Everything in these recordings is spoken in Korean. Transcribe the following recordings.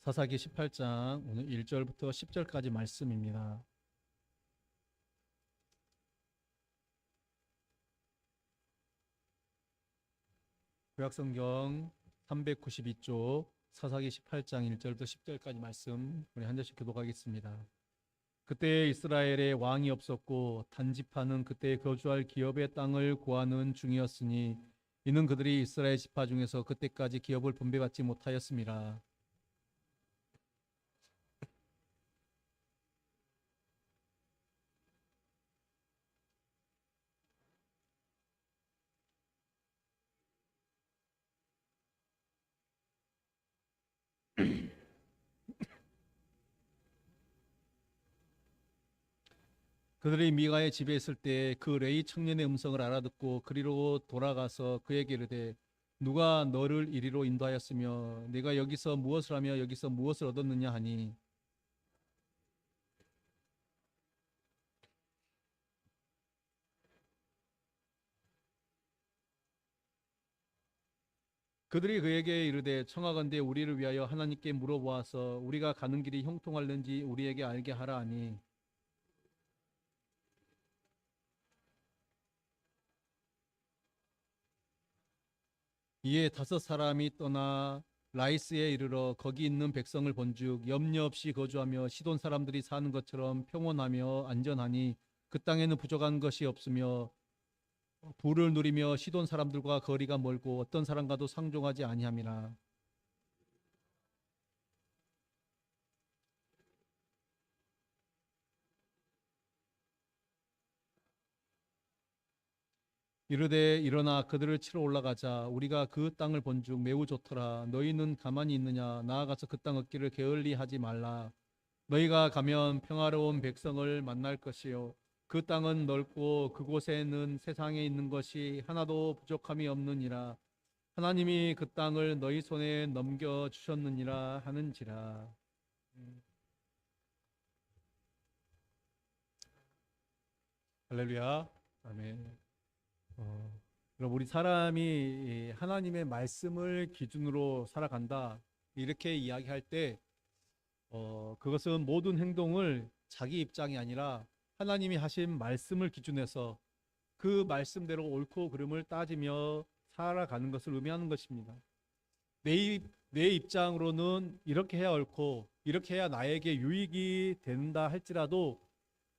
사사기 18장 오늘 1절부터 10절까지 말씀입니다. 구약성경 392쪽 사사기 18장 1절부터 10절까지 말씀 우리 한 절씩 교독하겠습니다. 그때 이스라엘에 왕이 없었고 단지파는 그때 거주할 기업의 땅을 구하는 중이었으니 이는 그들이 이스라엘 지파 중에서 그때까지 기업을 분배받지 못하였음이라. 그들이 미가의 집에 있을 때 그 레위 청년의 음성을 알아듣고 그리로 돌아가서 그에게 이르되 누가 너를 이리로 인도하였으며 네가 여기서 무엇을 하며 여기서 무엇을 얻었느냐 하니 그들이 그에게 이르되 청하건대 우리를 위하여 하나님께 물어보아서 우리가 가는 길이 형통할는지 우리에게 알게 하라 하니 이에 5사람이 떠나 라이스에 이르러 거기 있는 백성을 본즉 염려 없이 거주하며 시돈 사람들이 사는 것처럼 평온하며 안전하니 그 땅에는 부족한 것이 없으며 부를 누리며 시돈 사람들과 거리가 멀고 어떤 사람과도 상종하지 아니함이라. 이르되 일어나 그들을 치러 올라가자. 우리가 그 땅을 본즉 매우 좋더라. 너희는 가만히 있느냐? 나아가서 그 땅 얻기를 게을리 하지 말라. 너희가 가면 평화로운 백성을 만날 것이요 그 땅은 넓고 그곳에는 세상에 있는 것이 하나도 부족함이 없느니라. 하나님이 그 땅을 너희 손에 넘겨 주셨느니라 하는지라. 할렐루야. 아멘. 그럼 우리 사람이 하나님의 말씀을 기준으로 살아간다 이렇게 이야기할 때 그것은 모든 행동을 자기 입장이 아니라 하나님이 하신 말씀을 기준해서 그 말씀대로 옳고 그름을 따지며 살아가는 것을 의미하는 것입니다. 내 입장으로는 이렇게 해야 옳고 이렇게 해야 나에게 유익이 된다 할지라도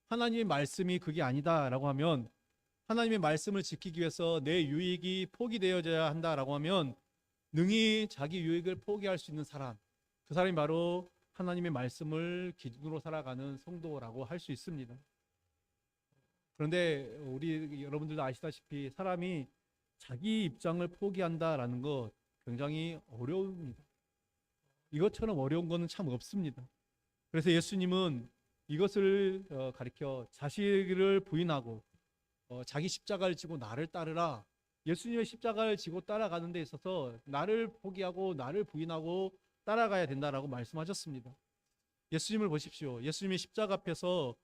하나님의 말씀이 그게 아니다라고 하면 하나님의 말씀을 지키기 위해서 내 유익이 포기되어져야 한다라고 하면 능히 자기 유익을 포기할 수 있는 사람, 그 사람이 바로 하나님의 말씀을 기준으로 살아가는 성도라고 할 수 있습니다. 그런데 우리 여러분들도 아시다시피 사람이 자기 입장을 포기한다라는 것 굉장히 어려웁니다. 이것처럼 어려운 것은 참 없습니다. 그래서 예수님은 이것을 가리켜 자식을 부인하고 자기 십자가를 지고 나를 따르라. 예수님의 십자가를 지고 따라가는 데 있어서 나를 포기하고 나를 부인하고 따라가야 된다라고 말씀하셨습니다. 예수님을 보십시오. 예수님이 십자가 앞에서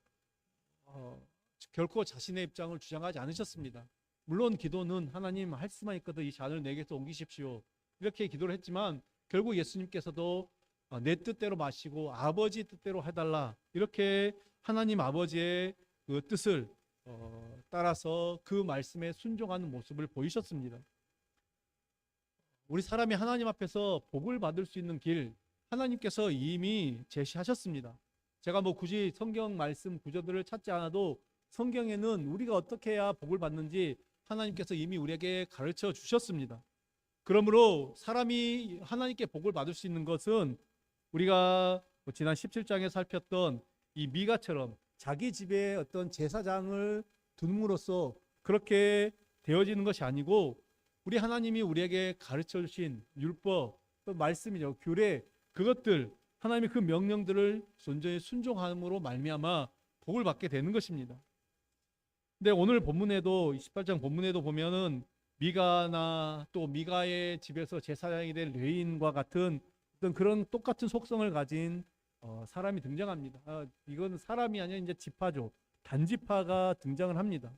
결코 자신의 입장을 주장하지 않으셨습니다. 물론 기도는 하나님 할 수만 있거든 이 잔을 내게서 옮기십시오. 이렇게 기도를 했지만 결국 예수님께서도 내 뜻대로 마시고 아버지 뜻대로 해달라. 이렇게 하나님 아버지의 그 뜻을 따라서 그 말씀에 순종하는 모습을 보이셨습니다. 우리 사람이 하나님 앞에서 복을 받을 수 있는 길 하나님께서 이미 제시하셨습니다. 제가 굳이 성경 말씀 구절들을 찾지 않아도 성경에는 우리가 어떻게 해야 복을 받는지 하나님께서 이미 우리에게 가르쳐 주셨습니다. 그러므로 사람이 하나님께 복을 받을 수 있는 것은 우리가 지난 17장에 살폈던 이 미가처럼 자기 집에 어떤 제사장을 둠으로써 그렇게 되어지는 것이 아니고 우리 하나님이 우리에게 가르쳐 주신 율법, 또 말씀이죠. 규례, 그것들 하나님의 그 명령들을 온전히 순종함으로 말미암아 복을 받게 되는 것입니다. 근데 오늘 본문에도 28장 본문에도 보면은 미가나 또 미가의 집에서 제사장이 될 레위인과 같은 어떤 그런 똑같은 속성을 가진 사람이 등장합니다. 이건 사람이 아니라 이제 지파죠. 단지파가 등장을 합니다.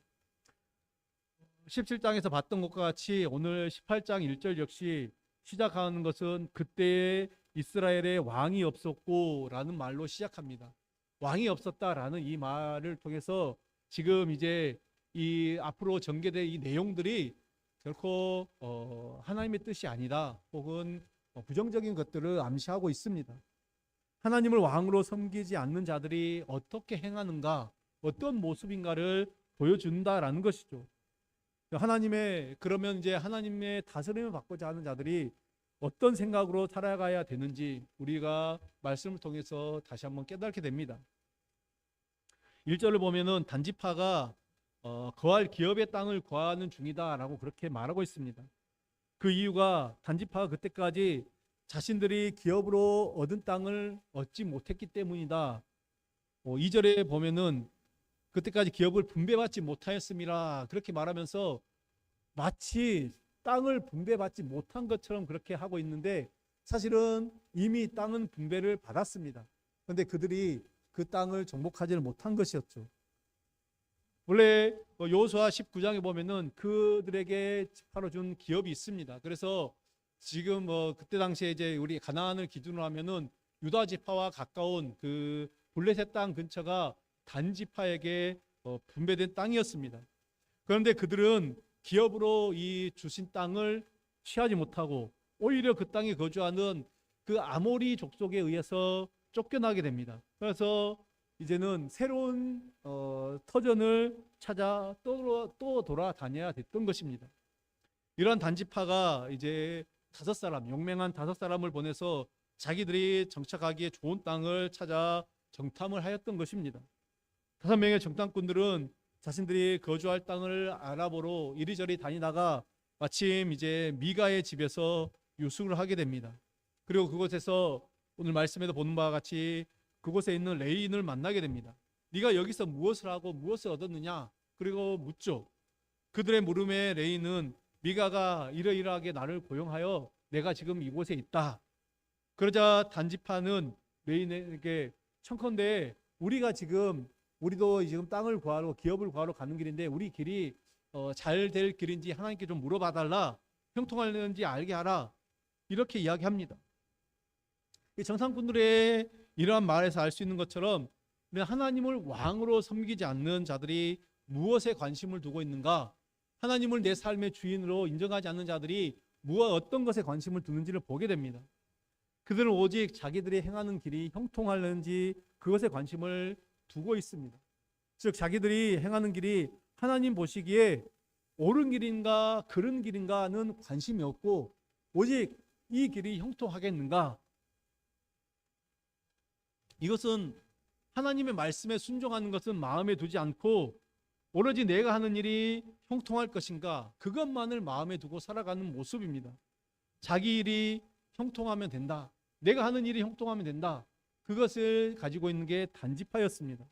17장에서 봤던 것과 같이 오늘 18장 1절 역시 시작하는 것은 그때의 이스라엘에 왕이 없었고라는 말로 시작합니다. 왕이 없었다라는 이 말을 통해서 지금 이제 이 앞으로 전개될 이 내용들이 결코 하나님의 뜻이 아니다, 혹은 부정적인 것들을 암시하고 있습니다. 하나님을 왕으로 섬기지 않는 자들이 어떻게 행하는가, 어떤 모습인가를 보여준다라는 것이죠. 그러면 이제 하나님의 다스림을 받고자 하는 자들이 어떤 생각으로 살아가야 되는지 우리가 말씀을 통해서 다시 한번 깨닫게 됩니다. 1절을 보면은 단지파가 거할 기업의 땅을 구하는 중이다라고 그렇게 말하고 있습니다. 그 이유가 단지파가 그때까지 자신들이 기업으로 얻은 땅을 얻지 못했기 때문이다. 2절에 보면은 그때까지 기업을 분배받지 못하였음이라 그렇게 말하면서 마치 땅을 분배받지 못한 것처럼 그렇게 하고 있는데, 사실은 이미 땅은 분배를 받았습니다. 그런데 그들이 그 땅을 정복하지를 못한 것이었죠. 원래 여호수아 19장에 보면은 그들에게 지파로 준 기업이 있습니다. 그래서 지금 그때 당시에 이제 우리 가나안을 기준으로 하면은 유다 지파와 가까운 그 블레셋 땅 근처가 단 지파에게 분배된 땅이었습니다. 그런데 그들은 기업으로 이 주신 땅을 취하지 못하고 오히려 그 땅에 거주하는 그 아모리 족속에 의해서 쫓겨나게 됩니다. 그래서 이제는 새로운 터전을 찾아 또 돌아다녀야 됐던 것입니다. 이러한 단지파가 이제 용맹한 5사람을 보내서 자기들이 정착하기에 좋은 땅을 찾아 정탐을 하였던 것입니다. 5명의 정탐꾼들은 자신들이 거주할 땅을 알아보러 이리저리 다니다가 마침 이제 미가의 집에서 유숙을 하게 됩니다. 그리고 그곳에서 오늘 말씀에도 보는 바와 같이 그곳에 있는 레인을 만나게 됩니다. 네가 여기서 무엇을 하고 무엇을 얻었느냐? 그리고 묻죠. 그들의 물음에 레인은 미가가 이러이러하게 나를 고용하여 내가 지금 이곳에 있다. 그러자 단지파는 레인에게 청컨대 우리도 지금 땅을 구하러, 기업을 구하러 가는 길인데 우리 길이 잘 될 길인지 하나님께 좀 물어봐 달라. 형통하는지 알게 하라. 이렇게 이야기합니다. 이 정탐꾼들의 이러한 말에서 알 수 있는 것처럼 하나님을 왕으로 섬기지 않는 자들이 무엇에 관심을 두고 있는가, 하나님을 내 삶의 주인으로 인정하지 않는 자들이 어떤 것에 관심을 두는지를 보게 됩니다. 그들은 오직 자기들이 행하는 길이 형통하는지 그것에 관심을 두고 있습니다. 즉 자기들이 행하는 길이 하나님 보시기에 옳은 길인가 그른 길인가는 관심이 없고 오직 이 길이 형통하겠는가, 이것은 하나님의 말씀에 순종하는 것은 마음에 두지 않고 오로지 내가 하는 일이 형통할 것인가, 그것만을 마음에 두고 살아가는 모습입니다. 자기 일이 형통하면 된다, 내가 하는 일이 형통하면 된다, 그것을 가지고 있는 게 단지파였습니다.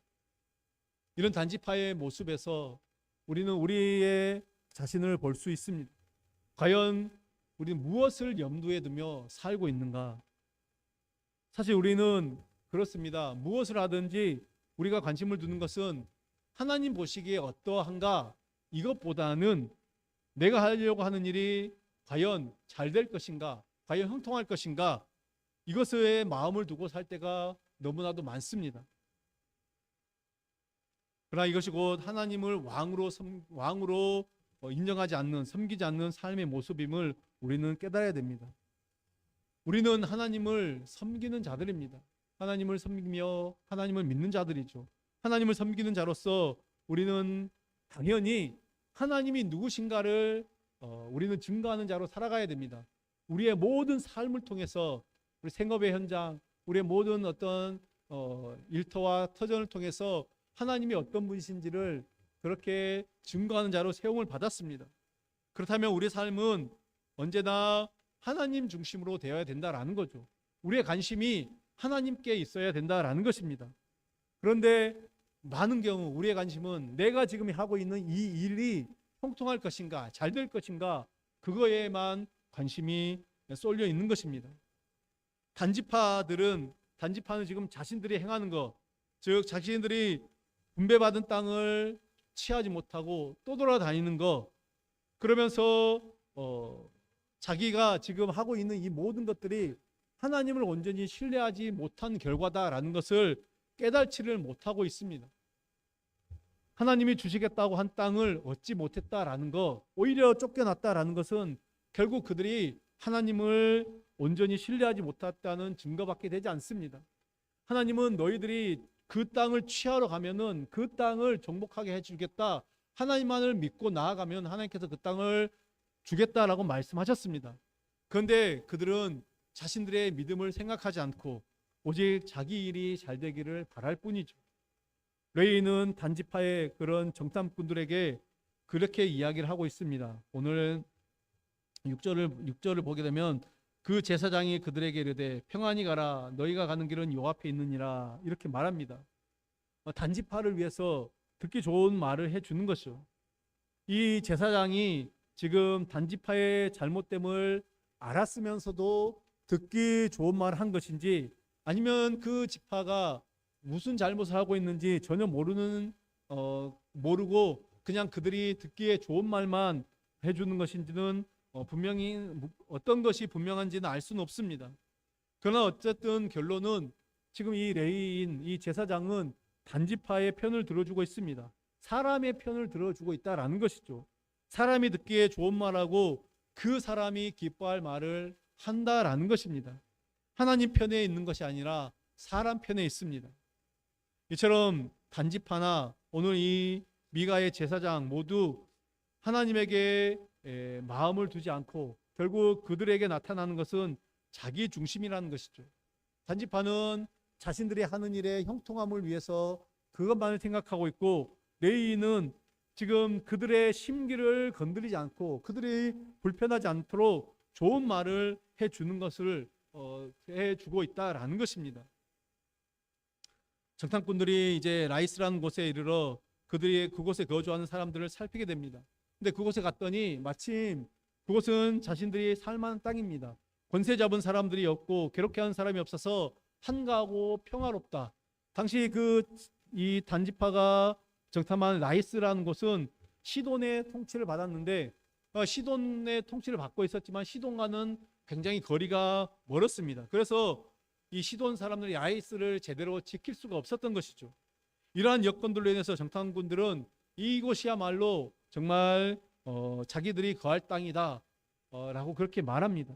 이런 단지파의 모습에서 우리는 우리의 자신을 볼 수 있습니다. 과연 우리는 무엇을 염두에 두며 살고 있는가? 사실 우리는 그렇습니다. 무엇을 하든지 우리가 관심을 두는 것은 하나님 보시기에 어떠한가, 이것보다는 내가 하려고 하는 일이 과연 잘 될 것인가, 과연 형통할 것인가, 이것에 마음을 두고 살 때가 너무나도 많습니다. 그러나 이것이 곧 하나님을 왕으로 인정하지 않는, 섬기지 않는 삶의 모습임을 우리는 깨달아야 됩니다. 우리는 하나님을 섬기는 자들입니다. 하나님을 섬기며 하나님을 믿는 자들이죠. 하나님을 섬기는 자로서 우리는 당연히 하나님이 누구신가를 우리는 증거하는 자로 살아가야 됩니다. 우리의 모든 삶을 통해서, 우리 생업의 현장, 우리의 모든 어떤 일터와 터전을 통해서 하나님이 어떤 분이신지를 그렇게 증거하는 자로 세움을 받았습니다. 그렇다면 우리의 삶은 언제나 하나님 중심으로 되어야 된다라는 거죠. 우리의 관심이 하나님께 있어야 된다라는 것입니다. 그런데 많은 경우 우리의 관심은 내가 지금 하고 있는 이 일이 형통할 것인가, 잘 될 것인가, 그거에만 관심이 쏠려 있는 것입니다. 단지파는 지금 자신들이 행하는 것, 즉 자신들이 분배받은 땅을 취하지 못하고 또 돌아다니는 것, 그러면서 자기가 지금 하고 있는 이 모든 것들이 하나님을 온전히 신뢰하지 못한 결과다라는 것을 깨달지를 못하고 있습니다. 하나님이 주시겠다고 한 땅을 얻지 못했다라는 것, 오히려 쫓겨났다라는 것은 결국 그들이 하나님을 온전히 신뢰하지 못했다는 증거밖에 되지 않습니다. 하나님은 너희들이 그 땅을 취하러 가면은 그 땅을 정복하게 해주겠다. 하나님만을 믿고 나아가면 하나님께서 그 땅을 주겠다라고 말씀하셨습니다. 그런데 그들은 자신들의 믿음을 생각하지 않고 오직 자기 일이 잘 되기를 바랄 뿐이죠. 레위인은 단지파의 그런 정탐꾼들에게 그렇게 이야기를 하고 있습니다. 오늘 6절을 보게 되면 그 제사장이 그들에게 이르되 평안히 가라 너희가 가는 길은 요 앞에 있느니라 이렇게 말합니다. 단지파를 위해서 듣기 좋은 말을 해주는 것이죠. 이 제사장이 지금 단지파의 잘못됨을 알았으면서도 듣기 좋은 말을 한 것인지 아니면 그 지파가 무슨 잘못을 하고 있는지 전혀 모르고 그냥 그들이 듣기에 좋은 말만 해주는 것인지는 분명히 어떤 것이 분명한지는 알 수는 없습니다. 그러나 어쨌든 결론은 지금 이 레위인, 이 제사장은 단지파의 편을 들어주고 있습니다. 사람의 편을 들어주고 있다라는 것이죠. 사람이 듣기에 좋은 말하고 그 사람이 기뻐할 말을 한다라는 것입니다. 하나님 편에 있는 것이 아니라 사람 편에 있습니다. 이처럼 단지파나 오늘 이 미가의 제사장 모두 하나님에게 마음을 두지 않고 결국 그들에게 나타나는 것은 자기 중심이라는 것이죠. 단지파는 자신들이 하는 일의 형통함을 위해서 그것만을 생각하고 있고 레위인은 지금 그들의 심기를 건드리지 않고 그들이 불편하지 않도록 좋은 말을 해주는 것을 해주고 있다라는 것입니다. 정탐꾼들이 이제 라이스라는 곳에 이르러 그들이 그곳에 거주하는 사람들을 살피게 됩니다. 근데 그곳에 갔더니 마침 그곳은 자신들이 살만한 땅입니다. 권세 잡은 사람들이 없고 괴롭게 하는 사람이 없어서 한가하고 평화롭다. 당시 이 단지파가 정탐한 라이스라는 곳은 시돈의 통치를 받았는데 시돈의 통치를 받고 있었지만 시돈과는 굉장히 거리가 멀었습니다. 그래서 이 시돈 사람들이 라이스를 제대로 지킬 수가 없었던 것이죠. 이러한 여건들로 인해서 정탐꾼들은 이곳이야말로 정말 자기들이 거할 땅이다 라고 그렇게 말합니다.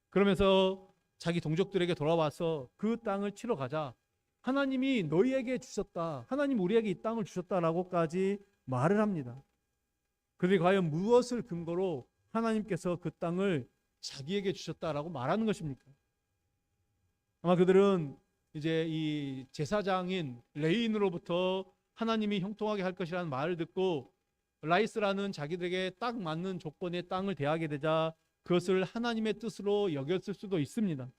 그러면서 자기 동족들에게 돌아와서 그 땅을 치러 가자. 하나님이 너희에게 주셨다. 하나님 우리에게 이 땅을 주셨다라고까지 말을 합니다. 그들이 과연 무엇을 근거로 하나님께서 그 땅을 자기에게 주셨다라고 말하는 것입니까? 아마 그들은 이제 이 제사장인 레위인으로부터 하나님이 형통하게 할 것이라는 말을 듣고 라이스라는 자기들에게 딱 맞는 조건의 땅을 대하게 되자 그것을 하나님의 뜻으로 여겼을 수도 있습니다.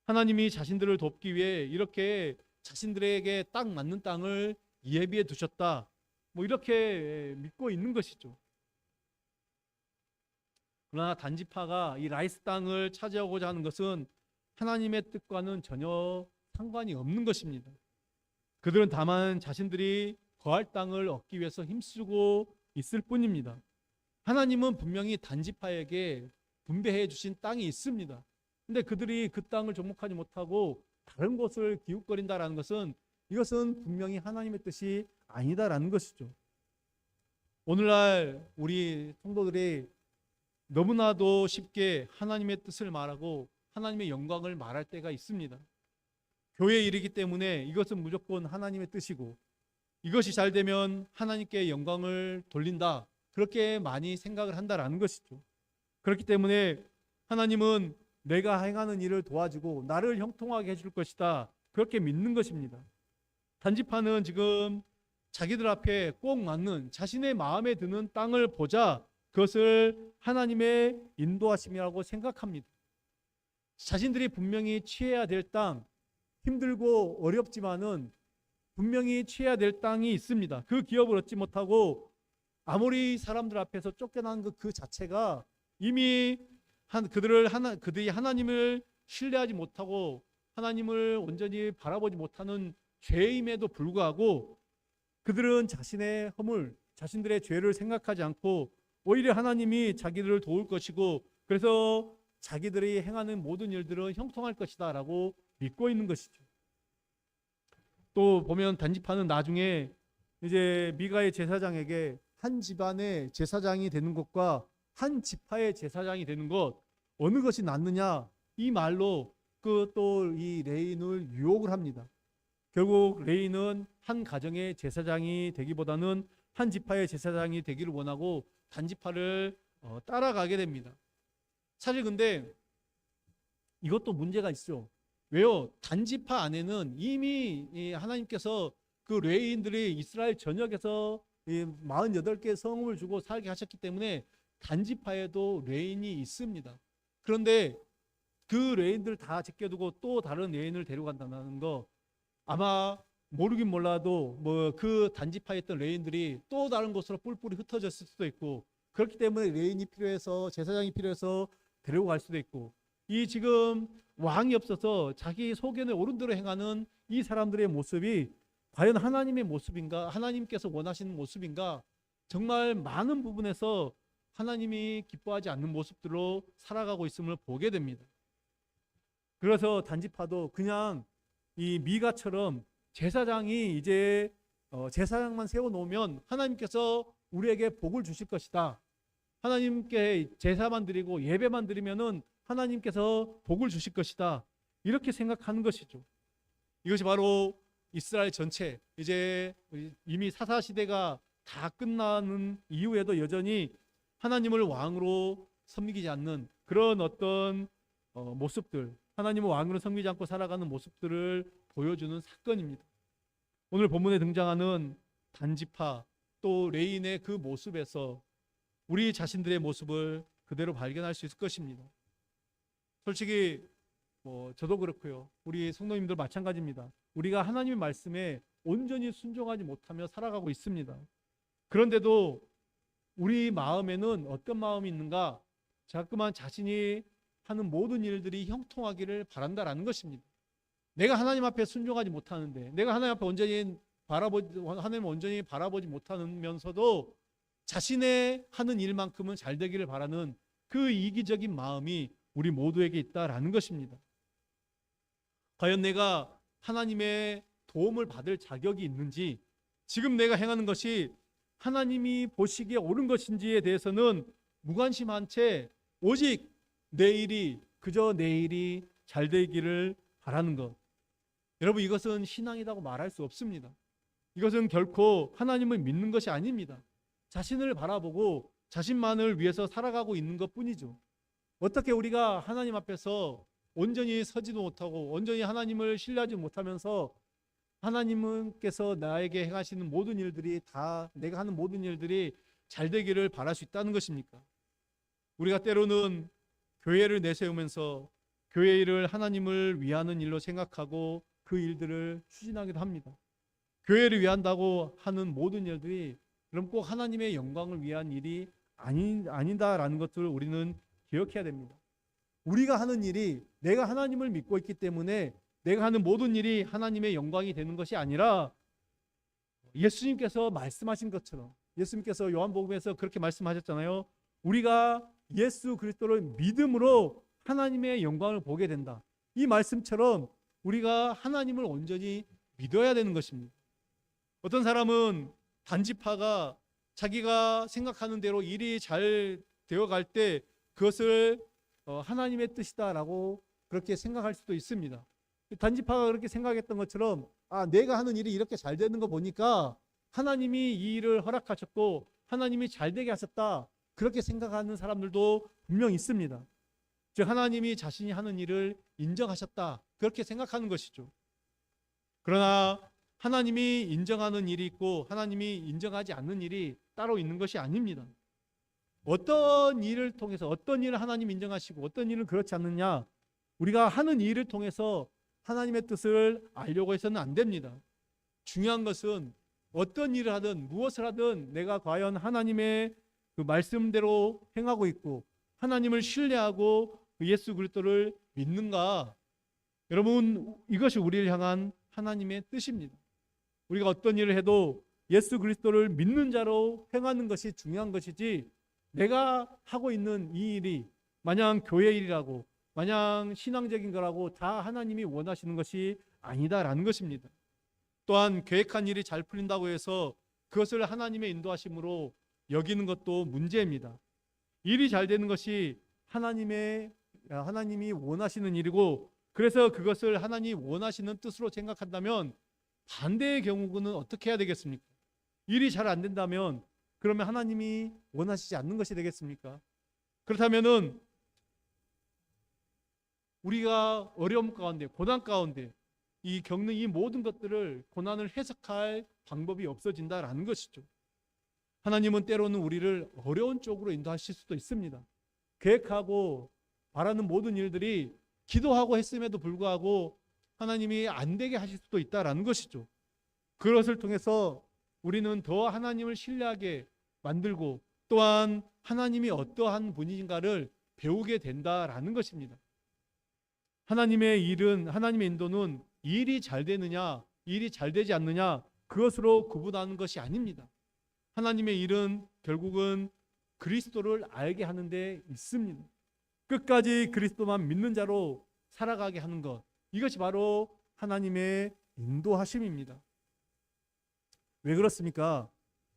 하나님이 자신들을 돕기 위해 이렇게 자신들에게 딱 맞는 땅을 예비해 두셨다. 이렇게 믿고 있는 것이죠. 그러나 단지파가 이 라이스 땅을 차지하고자 하는 것은 하나님의 뜻과는 전혀 상관이 없는 것입니다. 그들은 다만 자신들이 거할 땅을 얻기 위해서 힘쓰고 있을 뿐입니다. 하나님은 분명히 단지파에게 분배해 주신 땅이 있습니다. 근데 그들이 그 땅을 정복하지 못하고 다른 곳을 기웃거린다라는 것은 이것은 분명히 하나님의 뜻이 아니다라는 것이죠. 오늘날 우리 성도들이 너무나도 쉽게 하나님의 뜻을 말하고 하나님의 영광을 말할 때가 있습니다. 교회 일이기 때문에 이것은 무조건 하나님의 뜻이고 이것이 잘 되면 하나님께 영광을 돌린다. 그렇게 많이 생각을 한다라는 것이죠. 그렇기 때문에 하나님은 내가 행하는 일을 도와주고 나를 형통하게 해줄 것이다. 그렇게 믿는 것입니다. 단지파는 지금 자기들 앞에 꼭 맞는 자신의 마음에 드는 땅을 보자 그것을 하나님의 인도하심이라고 생각합니다. 자신들이 분명히 취해야 될 땅, 힘들고 어렵지만은 분명히 취해야 될 땅이 있습니다. 그 기업을 얻지 못하고 아무리 사람들 앞에서 쫓겨난 그 자체가 이미 그들이 하나님을 신뢰하지 못하고 하나님을 온전히 바라보지 못하는 죄임에도 불구하고 그들은 자신의 허물, 자신들의 죄를 생각하지 않고 오히려 하나님이 자기들을 도울 것이고 그래서 자기들이 행하는 모든 일들은 형통할 것이다 라고 믿고 있는 것이죠. 또 보면 단지파는 나중에 이제 미가의 제사장에게 한 집안의 제사장이 되는 것과 한 지파의 제사장이 되는 것 어느 것이 낫느냐 이 말로 그 또 이 레인을 유혹을 합니다. 결국 레인은 한 가정의 제사장이 되기보다는 한 지파의 제사장이 되기를 원하고 단지파를 따라가게 됩니다. 사실 근데 이것도 문제가 있죠. 왜요? 단지파 안에는 이미 하나님께서 그 레위인들이 이스라엘 전역에서 48개 성읍을 주고 살게 하셨기 때문에 단지파에도 레위인이 있습니다. 그런데 그 레위인들 다 제껴두고 또 다른 레위인을 데려간다는 거 아마 모르긴 몰라도 뭐 그 단지파에 있던 레위인들이 또 다른 곳으로 뿔뿔이 흩어졌을 수도 있고 그렇기 때문에 레위인이 필요해서 제사장이 필요해서 데리고 갈 수도 있고 이 지금 왕이 없어서 자기 소견에 옳은 대로 행하는 이 사람들의 모습이 과연 하나님의 모습인가? 하나님께서 원하시는 모습인가? 정말 많은 부분에서 하나님이 기뻐하지 않는 모습들로 살아가고 있음을 보게 됩니다. 그래서 단지파도 그냥 이 미가처럼 제사장이 이제 제사장만 세워놓으면 하나님께서 우리에게 복을 주실 것이다. 하나님께 제사만 드리고 예배만 드리면은 하나님께서 복을 주실 것이다. 이렇게 생각하는 것이죠. 이것이 바로 이스라엘 전체 이제 이미 사사시대가 다 끝나는 이후에도 여전히 하나님을 왕으로 섬기지 않는 그런 어떤 모습들, 하나님을 왕으로 섬기지 않고 살아가는 모습들을 보여주는 사건입니다. 오늘 본문에 등장하는 단지파 또 레인의 그 모습에서 우리 자신들의 모습을 그대로 발견할 수 있을 것입니다. 솔직히 저도 그렇고요. 우리 성도님들 마찬가지입니다. 우리가 하나님의 말씀에 온전히 순종하지 못하며 살아가고 있습니다. 그런데도 우리 마음에는 어떤 마음이 있는가? 자꾸만 자신이 하는 모든 일들이 형통하기를 바란다라는 것입니다. 내가 하나님 앞에 순종하지 못하는데, 내가 하나님 앞에 하나님을 온전히 바라보지 못하면서도 자신의 하는 일만큼은 잘 되기를 바라는 그 이기적인 마음이 우리 모두에게 있다라는 것입니다. 과연 내가 하나님의 도움을 받을 자격이 있는지, 지금 내가 행하는 것이 하나님이 보시기에 옳은 것인지에 대해서는 무관심한 채 오직 그저 내 일이 잘 되기를 바라는 것. 여러분, 이것은 신앙이라고 말할 수 없습니다. 이것은 결코 하나님을 믿는 것이 아닙니다. 자신을 바라보고 자신만을 위해서 살아가고 있는 것뿐이죠. 어떻게 우리가 하나님 앞에서 온전히 서지도 못하고 온전히 하나님을 신뢰하지 못하면서 하나님께서 나에게 행하시는 모든 일들이 다 내가 하는 모든 일들이 잘 되기를 바랄 수 있다는 것입니까? 우리가 때로는 교회를 내세우면서 교회 일을 하나님을 위하는 일로 생각하고 그 일들을 추진하기도 합니다. 교회를 위한다고 하는 모든 일들이 그럼 꼭 하나님의 영광을 위한 일이 아니다라는 것들을 우리는 기억해야 됩니다. 우리가 하는 일이 내가 하나님을 믿고 있기 때문에 내가 하는 모든 일이 하나님의 영광이 되는 것이 아니라 예수님께서 말씀하신 것처럼 예수님께서 요한복음에서 그렇게 말씀하셨잖아요. 우리가 예수 그리스도를 믿음으로 하나님의 영광을 보게 된다. 이 말씀처럼 우리가 하나님을 온전히 믿어야 되는 것입니다. 어떤 사람은 단지파가 자기가 생각하는 대로 일이 잘 되어갈 때 그것을 하나님의 뜻이다라고 그렇게 생각할 수도 있습니다. 단지파가 그렇게 생각했던 것처럼 내가 하는 일이 이렇게 잘 되는 거 보니까 하나님이 이 일을 허락하셨고 하나님이 잘 되게 하셨다. 그렇게 생각하는 사람들도 분명 있습니다. 즉 하나님이 자신이 하는 일을 인정하셨다. 그렇게 생각하는 것이죠. 그러나 하나님이 인정하는 일이 있고 하나님이 인정하지 않는 일이 따로 있는 것이 아닙니다. 어떤 일을 통해서 어떤 일을 하나님 인정하시고 어떤 일은 그렇지 않느냐, 우리가 하는 일을 통해서 하나님의 뜻을 알려고 해서는 안 됩니다. 중요한 것은 어떤 일을 하든 무엇을 하든 내가 과연 하나님의 그 말씀대로 행하고 있고 하나님을 신뢰하고 예수 그리스도를 믿는가. 여러분, 이것이 우리를 향한 하나님의 뜻입니다. 우리가 어떤 일을 해도 예수 그리스도를 믿는 자로 행하는 것이 중요한 것이지 내가 하고 있는 이 일이 마냥 교회 일이라고, 마냥 신앙적인 거라고 다 하나님이 원하시는 것이 아니다라는 것입니다. 또한 계획한 일이 잘 풀린다고 해서 그것을 하나님의 인도하심으로 여기는 것도 문제입니다. 일이 잘 되는 것이 하나님이 원하시는 일이고, 그래서 그것을 하나님이 원하시는 뜻으로 생각한다면 반대의 경우는 어떻게 해야 되겠습니까? 일이 잘 안 된다면 그러면 하나님이 원하시지 않는 것이 되겠습니까? 그렇다면은 우리가 어려움 가운데, 고난 가운데 겪는 이 모든 것들을, 고난을 해석할 방법이 없어진다라는 것이죠. 하나님은 때로는 우리를 어려운 쪽으로 인도하실 수도 있습니다. 계획하고 바라는 모든 일들이 기도하고 했음에도 불구하고 하나님이 안 되게 하실 수도 있다라는 것이죠. 그것을 통해서 우리는 더 하나님을 신뢰하게 만들고, 또한 하나님이 어떠한 분이신가를 배우게 된다라는 것입니다. 하나님의 일은, 하나님의 인도는 일이 잘 되느냐, 일이 잘 되지 않느냐, 그것으로 구분하는 것이 아닙니다. 하나님의 일은 결국은 그리스도를 알게 하는 데 있습니다. 끝까지 그리스도만 믿는 자로 살아가게 하는 것, 이것이 바로 하나님의 인도하심입니다. 왜 그렇습니까?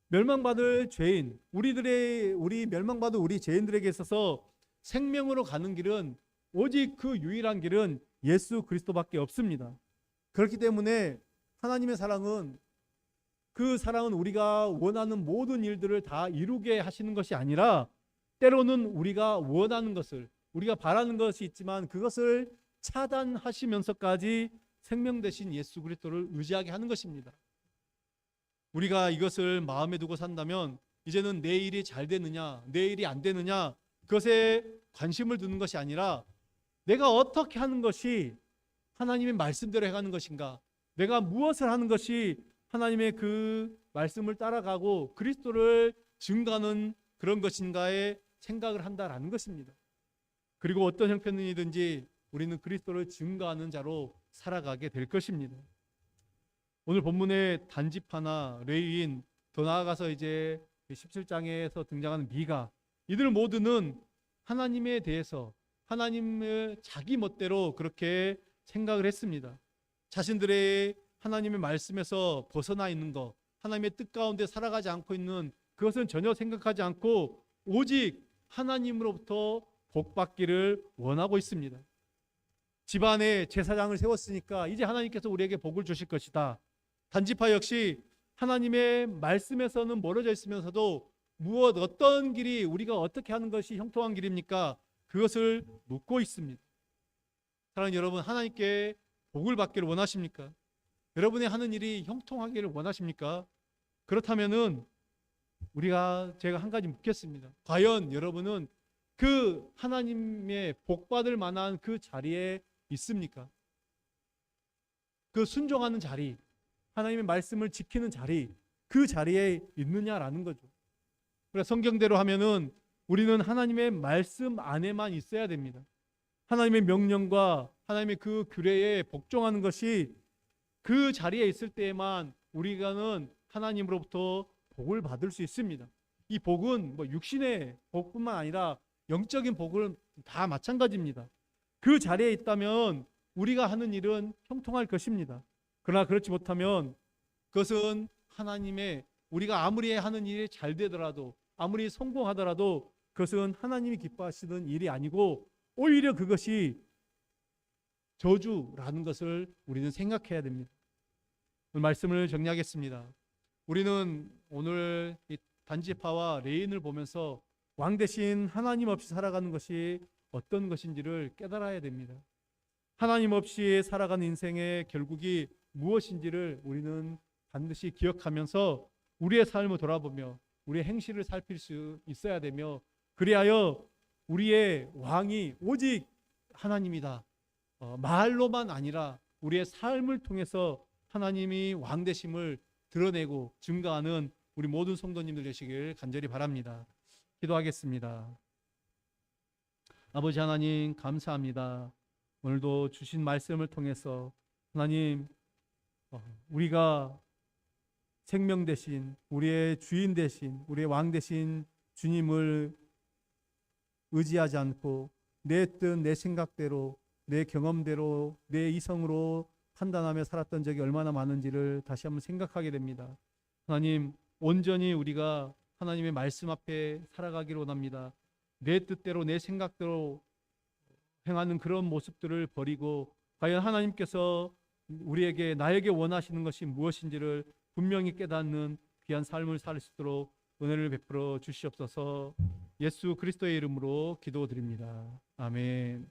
멸망받을 죄인, 우리 멸망받을 우리 죄인들에게 있어서 생명으로 가는 길은, 오직 그 유일한 길은 예수 그리스도밖에 없습니다. 그렇기 때문에 하나님의 사랑은, 그 사랑은 우리가 원하는 모든 일들을 다 이루게 하시는 것이 아니라, 때로는 우리가 원하는 것을, 우리가 바라는 것이 있지만 그것을 차단하시면서까지 생명 되신 예수 그리스도를 의지하게 하는 것입니다. 우리가 이것을 마음에 두고 산다면 이제는 내 일이 잘 되느냐, 내 일이 안 되느냐, 그것에 관심을 두는 것이 아니라 내가 어떻게 하는 것이 하나님의 말씀대로 해가는 것인가, 내가 무엇을 하는 것이 하나님의 그 말씀을 따라가고 그리스도를 증거하는 그런 것인가에 생각을 한다라는 것입니다. 그리고 어떤 형편이든지 우리는 그리스도를 증거하는 자로 살아가게 될 것입니다. 오늘 본문의 단지파나 레위인, 더 나아가서 이제 17장에서 등장하는 미가, 이들 모두는 하나님에 대해서, 하나님을 자기 멋대로 그렇게 생각을 했습니다. 자신들의 하나님의 말씀에서 벗어나 있는 것, 하나님의 뜻 가운데 살아가지 않고 있는 그것은 전혀 생각하지 않고 오직 하나님으로부터 복받기를 원하고 있습니다. 집안에 제사장을 세웠으니까 이제 하나님께서 우리에게 복을 주실 것이다. 단지파 역시 하나님의 말씀에서는 멀어져 있으면서도 어떤 길이, 우리가 어떻게 하는 것이 형통한 길입니까? 그것을 묻고 있습니다. 사랑하는 여러분, 하나님께 복을 받기를 원하십니까? 여러분의 하는 일이 형통하기를 원하십니까? 그렇다면은 제가 한 가지 묻겠습니다. 과연 여러분은 그 하나님의 복 받을 만한 그 자리에 있습니까? 그 순종하는 자리, 하나님의 말씀을 지키는 자리, 그 자리에 있느냐라는 거죠. 그래서 성경대로 하면은 우리는 하나님의 말씀 안에만 있어야 됩니다. 하나님의 명령과 하나님의 그 규례에 복종하는 것이, 그 자리에 있을 때에만 우리가는 하나님으로부터 복을 받을 수 있습니다. 이 복은 육신의 복뿐만 아니라 영적인 복은 다 마찬가지입니다. 그 자리에 있다면 우리가 하는 일은 형통할 것입니다. 그러나 그렇지 못하면 그것은 우리가 아무리 하는 일이 잘 되더라도, 아무리 성공하더라도 그것은 하나님이 기뻐하시는 일이 아니고 오히려 그것이 저주라는 것을 우리는 생각해야 됩니다. 오늘 말씀을 정리하겠습니다. 우리는 오늘 이 단지파와 레인을 보면서 왕 대신 하나님 없이 살아가는 것이 어떤 것인지를 깨달아야 됩니다. 하나님 없이 살아가는 인생의 결국이 무엇인지를 우리는 반드시 기억하면서 우리의 삶을 돌아보며 우리의 행실을 살필 수 있어야 되며, 그리하여 우리의 왕이 오직 하나님이다, 말로만 아니라 우리의 삶을 통해서 하나님이 왕 되심을 드러내고 증거하는 우리 모든 성도님들 되시길 간절히 바랍니다. 기도하겠습니다. 아버지 하나님, 감사합니다. 오늘도 주신 말씀을 통해서 하나님, 우리가 생명 대신, 우리의 주인 대신, 우리의 왕 대신 주님을 의지하지 않고 내 뜻, 내 생각대로, 내 경험대로, 내 이성으로 판단하며 살았던 적이 얼마나 많은지를 다시 한번 생각하게 됩니다. 하나님, 온전히 우리가 하나님의 말씀 앞에 살아가기를 원합니다. 내 뜻대로, 내 생각대로 행하는 그런 모습들을 버리고 과연 하나님께서 나에게 원하시는 것이 무엇인지를 분명히 깨닫는 귀한 삶을 살 수 있도록 은혜를 베풀어 주시옵소서. 예수 그리스도의 이름으로 기도드립니다. 아멘.